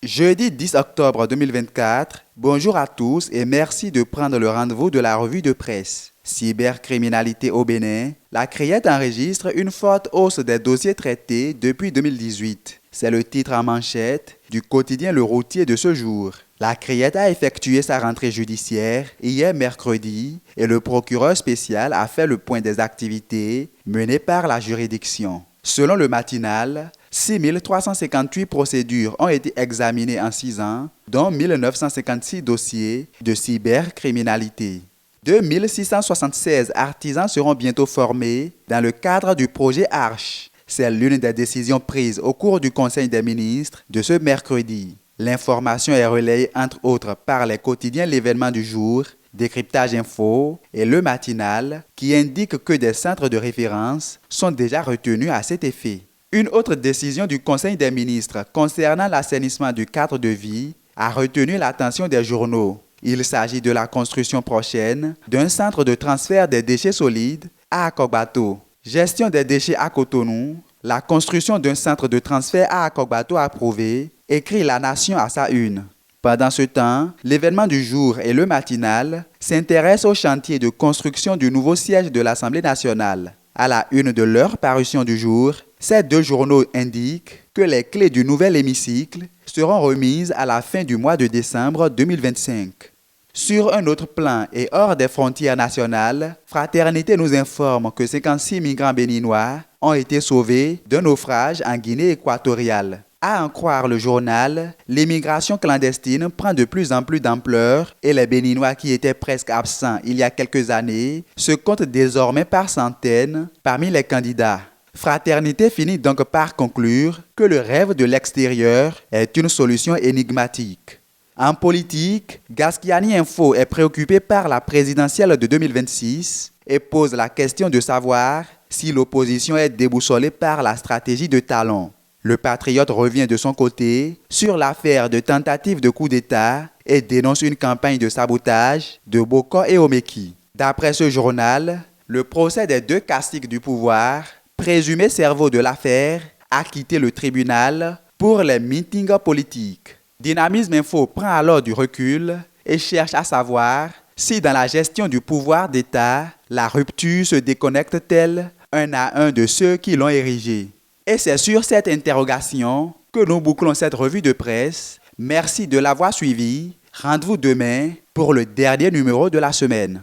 Jeudi 10 octobre 2024, bonjour à tous et merci de prendre le rendez-vous de la revue de presse. Cybercriminalité au Bénin, la Criette enregistre une forte hausse des dossiers traités depuis 2018. C'est le titre en manchette du quotidien Le Routier de ce jour. La Criette a effectué sa rentrée judiciaire hier mercredi et le procureur spécial a fait le point des activités menées par la juridiction. Selon le matinal, 6 358 procédures ont été examinées en 6 ans, dont 1 956 dossiers de cybercriminalité. 2 676 artisans seront bientôt formés dans le cadre du projet Arche. C'est l'une des décisions prises au cours du Conseil des ministres de ce mercredi. L'information est relayée entre autres par les quotidiens L'événement du jour, Décryptage Info et Le Matinal qui indiquent que des centres de référence sont déjà retenus à cet effet. Une autre décision du Conseil des ministres concernant l'assainissement du cadre de vie a retenu l'attention des journaux. Il s'agit de la construction prochaine d'un centre de transfert des déchets solides à Akogbato. Gestion des déchets à Cotonou, la construction d'un centre de transfert à Akogbato approuvé, écrit La Nation à sa une. Pendant ce temps, L'événement du jour et Le Matinal s'intéressent au chantier de construction du nouveau siège de l'Assemblée nationale. À la une de leur parution du jour, ces deux journaux indiquent que les clés du nouvel hémicycle seront remises à la fin du mois de décembre 2025. Sur un autre plan et hors des frontières nationales, Fraternité nous informe que 56 migrants béninois ont été sauvés d'un naufrage en Guinée équatoriale. À en croire le journal, l'immigration clandestine prend de plus en plus d'ampleur et les Béninois qui étaient presque absents il y a quelques années se comptent désormais par centaines parmi les candidats. Fraternité finit donc par conclure que le rêve de l'extérieur est une solution énigmatique. En politique, Gaskiani Info est préoccupé par la présidentielle de 2026 et pose la question de savoir si l'opposition est déboussolée par la stratégie de Talon. Le patriote revient de son côté sur l'affaire de tentative de coup d'État et dénonce une campagne de sabotage de Boko et Omeki. D'après ce journal, le procès des deux caciques du pouvoir, présumés cerveaux de l'affaire, a quitté le tribunal pour les meetings politiques. Dynamisme Info prend alors du recul et cherche à savoir si dans la gestion du pouvoir d'État, la rupture se déconnecte-t-elle un à un de ceux qui l'ont érigée. Et c'est sur cette interrogation que nous bouclons cette revue de presse. Merci de l'avoir suivi. Rendez-vous demain pour le dernier numéro de la semaine.